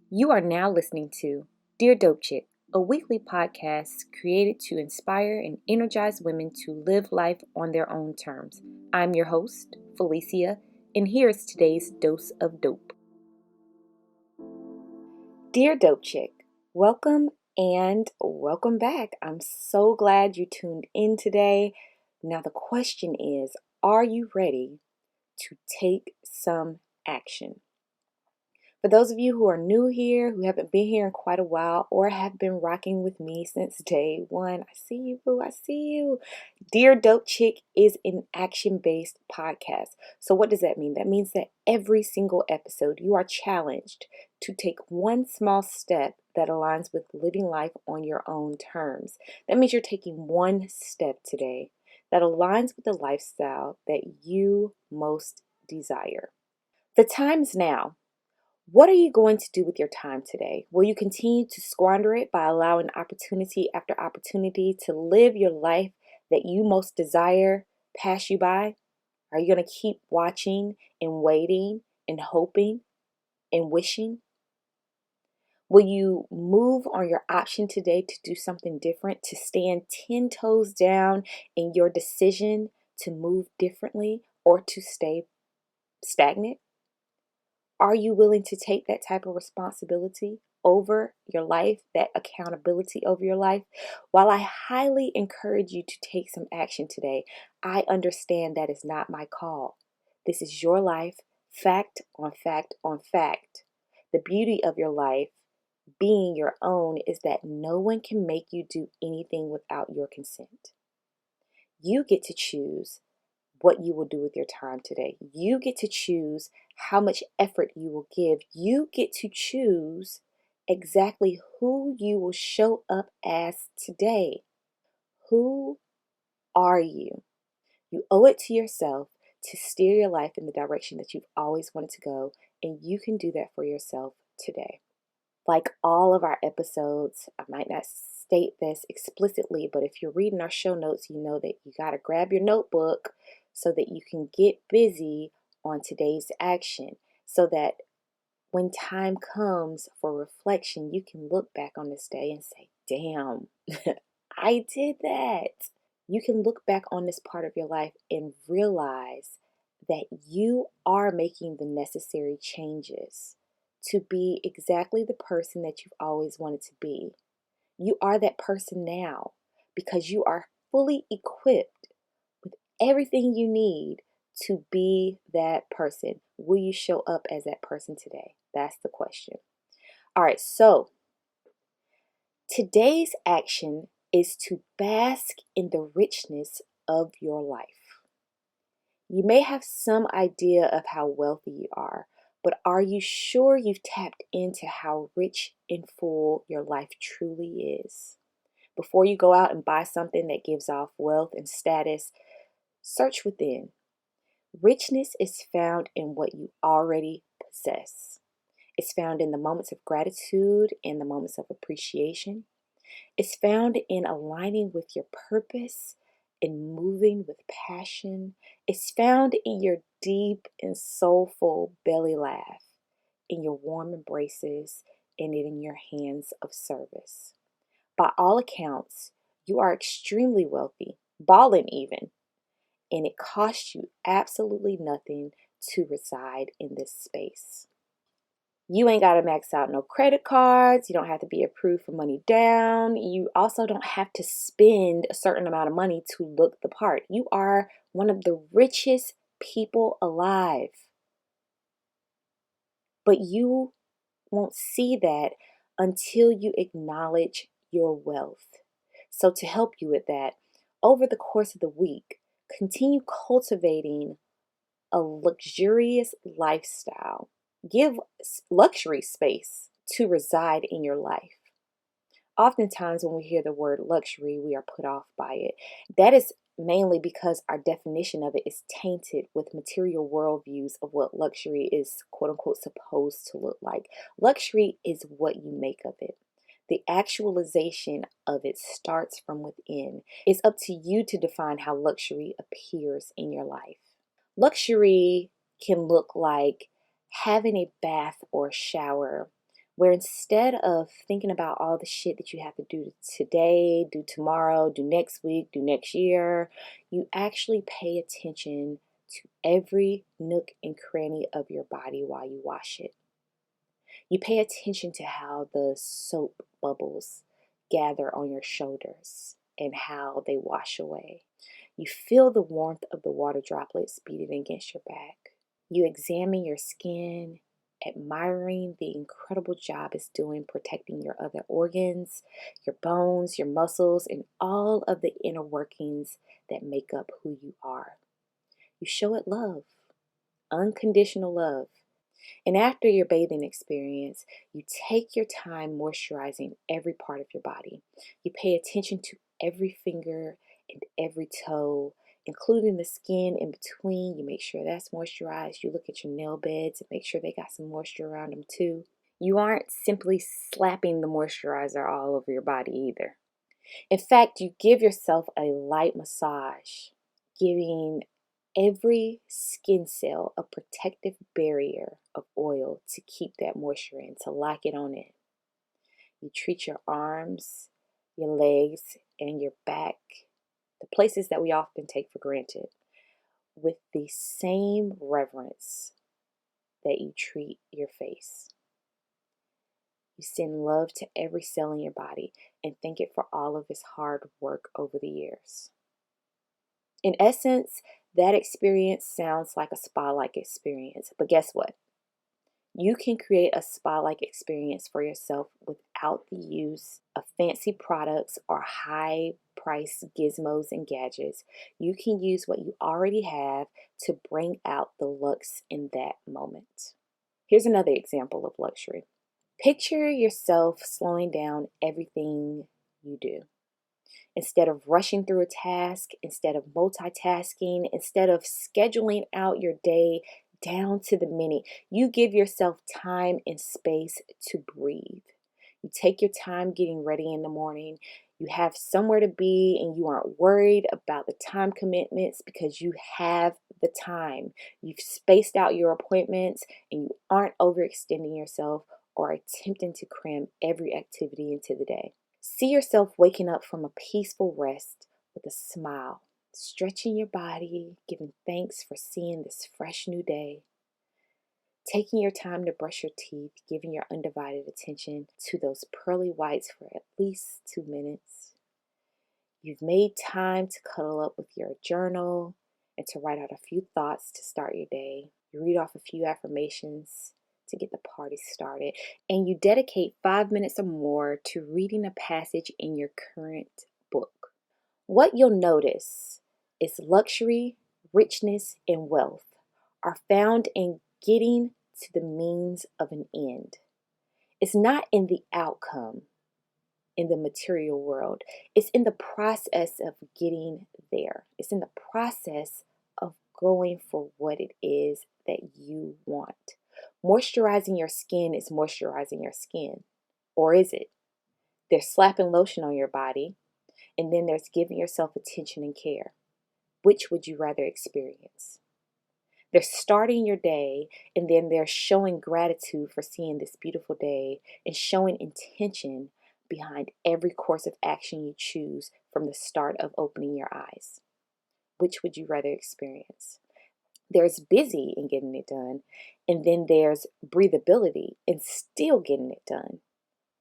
You are now listening to Dear Dope Chick, a weekly podcast created to inspire and energize women to live life on their own terms. I'm your host, Felicia, and here is today's dose of dope. Dear Dope Chick, welcome and welcome back. I'm so glad you tuned in today. Now, the question is, are you ready to take some action? For those of you who are new here, who haven't been here in quite a while, or have been rocking with me since day one, I see you, boo, I see you. Dear Dope Chick is an action-based podcast. So what does that mean? That means that every single episode, you are challenged to take one small step that aligns with living life on your own terms. That means you're taking one step today that aligns with the lifestyle that you most desire. The time is now. What are you going to do with your time today? Will you continue to squander it by allowing opportunity after opportunity to live your life that you most desire pass you by? Are you going to keep watching and waiting and hoping and wishing? Will you move on your option today to do something different, to stand 10 toes down in your decision to move differently or to stay stagnant? Are you willing to take that type of responsibility over your life, that accountability over your life? While I highly encourage you to take some action today, I understand that is not my call. This is your life, fact on fact on fact. The beauty of your life being your own is that no one can make you do anything without your consent. You get to choose what you will do with your time today. You get to choose how much effort you will give. You get to choose exactly who you will show up as today. Who are you? You owe it to yourself to steer your life in the direction that you've always wanted to go, and you can do that for yourself today. Like all of our episodes, I might not state this explicitly, but if you're reading our show notes, you know that you got to grab your notebook so that you can get busy on today's action, so that when time comes for reflection, you can look back on this day and say, damn, I did that. You can look back on this part of your life and realize that you are making the necessary changes to be exactly the person that you've always wanted to be. You are that person now because you are fully equipped with everything you need to be that person. Will you show up as that person today? That's the question. All right, so today's action is to bask in the richness of your life. You may have some idea of how wealthy you are, but are you sure you've tapped into how rich and full your life truly is? Before you go out and buy something that gives off wealth and status, search within. Richness is found in what you already possess. It's found in the moments of gratitude and the moments of appreciation. It's found in aligning with your purpose and moving with passion. It's found in your deep and soulful belly laugh, in your warm embraces, and in your hands of service. By all accounts, you are extremely wealthy, balling even, and it costs you absolutely nothing to reside in this space. You ain't got to max out no credit cards. You don't have to be approved for money down. You also don't have to spend a certain amount of money to look the part. You are one of the richest people alive. But you won't see that until you acknowledge your wealth. So to help you with that, over the course of the week, continue cultivating a luxurious lifestyle. Give luxury space to reside in your life. Oftentimes, when we hear the word luxury, we are put off by it. That is mainly because our definition of it is tainted with material worldviews of what luxury is, quote unquote, supposed to look like. Luxury is what you make of it. The actualization of it starts from within. It's up to you to define how luxury appears in your life. Luxury can look like having a bath or shower where instead of thinking about all the shit that you have to do today, do tomorrow, do next week, do next year, you actually pay attention to every nook and cranny of your body while you wash it. You pay attention to how the soap bubbles gather on your shoulders and how they wash away. You feel the warmth of the water droplets beating against your back. You examine your skin, admiring the incredible job it's doing protecting your other organs, your bones, your muscles, and all of the inner workings that make up who you are. You show it love, unconditional love. And after your bathing experience, you take your time moisturizing every part of your body. You pay attention to every finger and every toe, including the skin in between. You make sure that's moisturized. You look at your nail beds and make sure they got some moisture around them too. You aren't simply slapping the moisturizer all over your body either. In fact, you give yourself a light massage, giving every skin cell a protective barrier of oil to keep that moisture in, to lock it on in. You treat your arms, your legs, and your back, the places that we often take for granted, with the same reverence that you treat your face. You send love to every cell in your body and thank it for all of its hard work over the years. In essence, that experience sounds like a spa-like experience, but guess what? You can create a spa-like experience for yourself without the use of fancy products or high-priced gizmos and gadgets. You can use what you already have to bring out the lux in that moment. Here's another example of luxury. Picture yourself slowing down everything you do. Instead of rushing through a task, instead of multitasking, instead of scheduling out your day down to the minute, you give yourself time and space to breathe. You take your time getting ready in the morning. You have somewhere to be and you aren't worried about the time commitments because you have the time. You've spaced out your appointments and you aren't overextending yourself or attempting to cram every activity into the day. See yourself waking up from a peaceful rest with a smile, stretching your body, giving thanks for seeing this fresh new day. Taking your time to brush your teeth, giving your undivided attention to those pearly whites for at least 2 minutes. You've made time to cuddle up with your journal and to write out a few thoughts to start your day. You read off a few affirmations to get the party started, and you dedicate 5 minutes or more to reading a passage in your current book. What you'll notice is luxury, richness, and wealth are found in getting to the means of an end. It's not in the outcome in the material world. It's in the process of getting there. It's in the process of going for what it is that you want. Moisturizing your skin is moisturizing your skin. Or is it? There's slapping lotion on your body, and then there's giving yourself attention and care. Which would you rather experience? There's starting your day, and then there's showing gratitude for seeing this beautiful day and showing intention behind every course of action you choose from the start of opening your eyes. Which would you rather experience? There's busy in getting it done, and then there's breathability in still getting it done.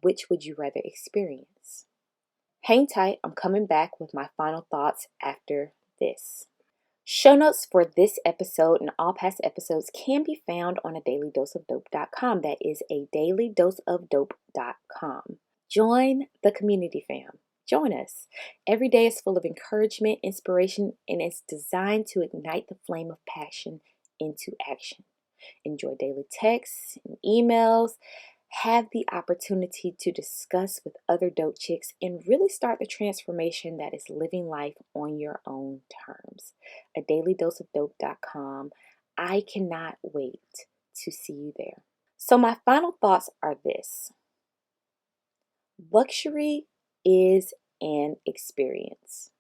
Which would you rather experience? Hang tight, I'm coming back with my final thoughts after this. Show notes for this episode and all past episodes can be found on adailydoseofdope.com. That is adailydoseofdope.com. Join the community, fam. Join us. Every day is full of encouragement, inspiration, and it's designed to ignite the flame of passion into action. Enjoy daily texts and emails. Have the opportunity to discuss with other dope chicks and really start the transformation that is living life on your own terms. adailydoseofdope.com. I cannot wait to see you there. So my final thoughts are this. Luxury is an experience.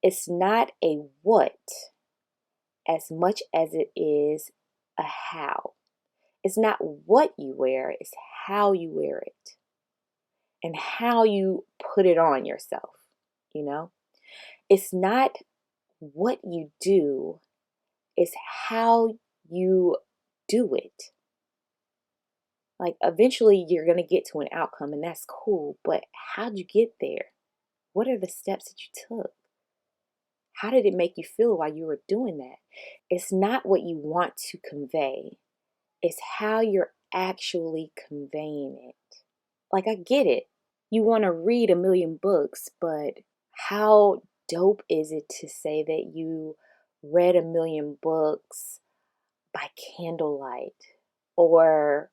It's not a what as much as it is a how. It's not what you wear, it's how you wear it and how you put it on yourself, you know? It's not what you do, it's how you do it. Like eventually you're going to get to an outcome and that's cool, but how'd you get there? What are the steps that you took? How did it make you feel while you were doing that? It's not what you want to convey, it's how you're actually conveying it. Like, I get it. You want to read a million books, but how dope is it to say that you read a million books by candlelight or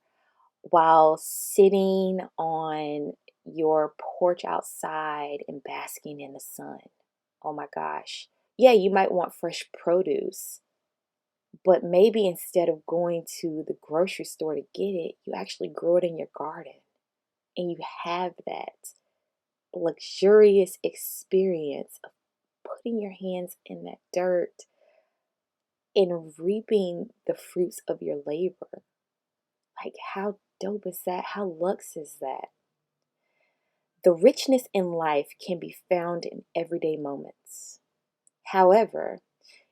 while sitting on your porch outside and basking in the sun? Oh my gosh. Yeah, you might want fresh produce, but maybe instead of going to the grocery store to get it, you actually grow it in your garden and you have that luxurious experience of putting your hands in that dirt and reaping the fruits of your labor. Like, how dope is that? How luxe is that? The richness in life can be found in everyday moments. However,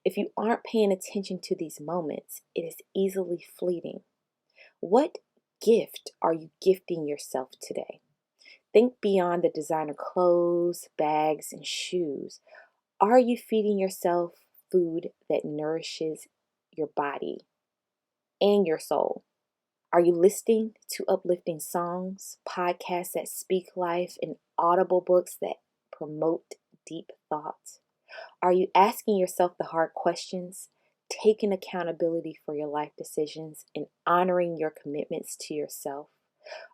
if you aren't paying attention to these moments, it is easily fleeting. What gift are you gifting yourself today? Think beyond the designer clothes, bags, and shoes. Are you feeding yourself food that nourishes your body and your soul? Are you listening to uplifting songs, podcasts that speak life, and audible books that promote deep thoughts? Are you asking yourself the hard questions, taking accountability for your life decisions, and honoring your commitments to yourself?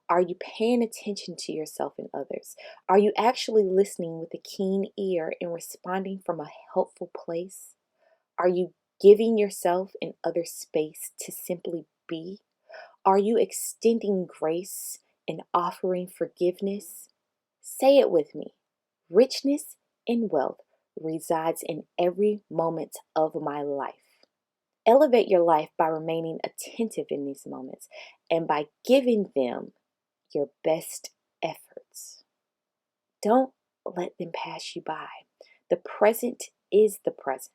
Are you paying attention to yourself and others? Are you actually listening with a keen ear and responding from a helpful place? Are you giving yourself and others space to simply be? Are you extending grace and offering forgiveness? Say it with me. Richness and wealth resides in every moment of my life. Elevate your life by remaining attentive in these moments and by giving them your best efforts. Don't let them pass you by. The present is the present,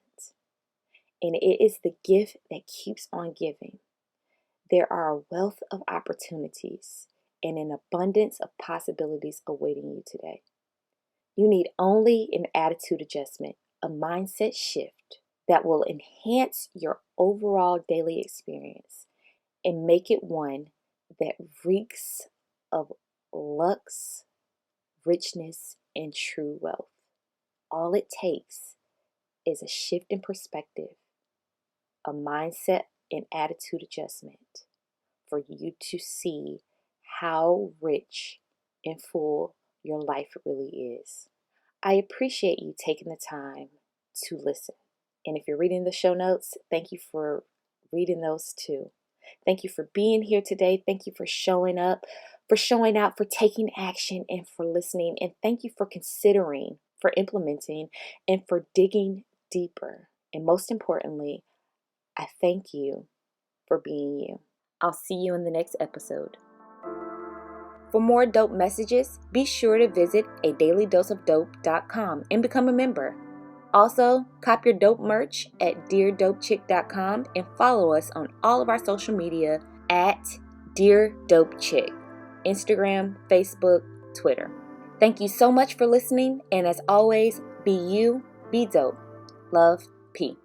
and it is the gift that keeps on giving. There are a wealth of opportunities and an abundance of possibilities awaiting you today. You need only an attitude adjustment, a mindset shift that will enhance your overall daily experience and make it one that reeks of luxe, richness, and true wealth. All it takes is a shift in perspective, a mindset and attitude adjustment for you to see how rich and full your life really is. I appreciate you taking the time to listen. And if you're reading the show notes, thank you for reading those too. Thank you for being here today. Thank you for showing up, for showing out, for taking action, and for listening. And thank you for considering, for implementing, and for digging deeper. And most importantly, I thank you for being you. I'll see you in the next episode. For more dope messages, be sure to visit adailydoseofdope.com and become a member. Also, cop your dope merch at deardopechick.com and follow us on all of our social media at Dear Dope Chick, Instagram, Facebook, Twitter. Thank you so much for listening, and as always, be you, be dope. Love, P.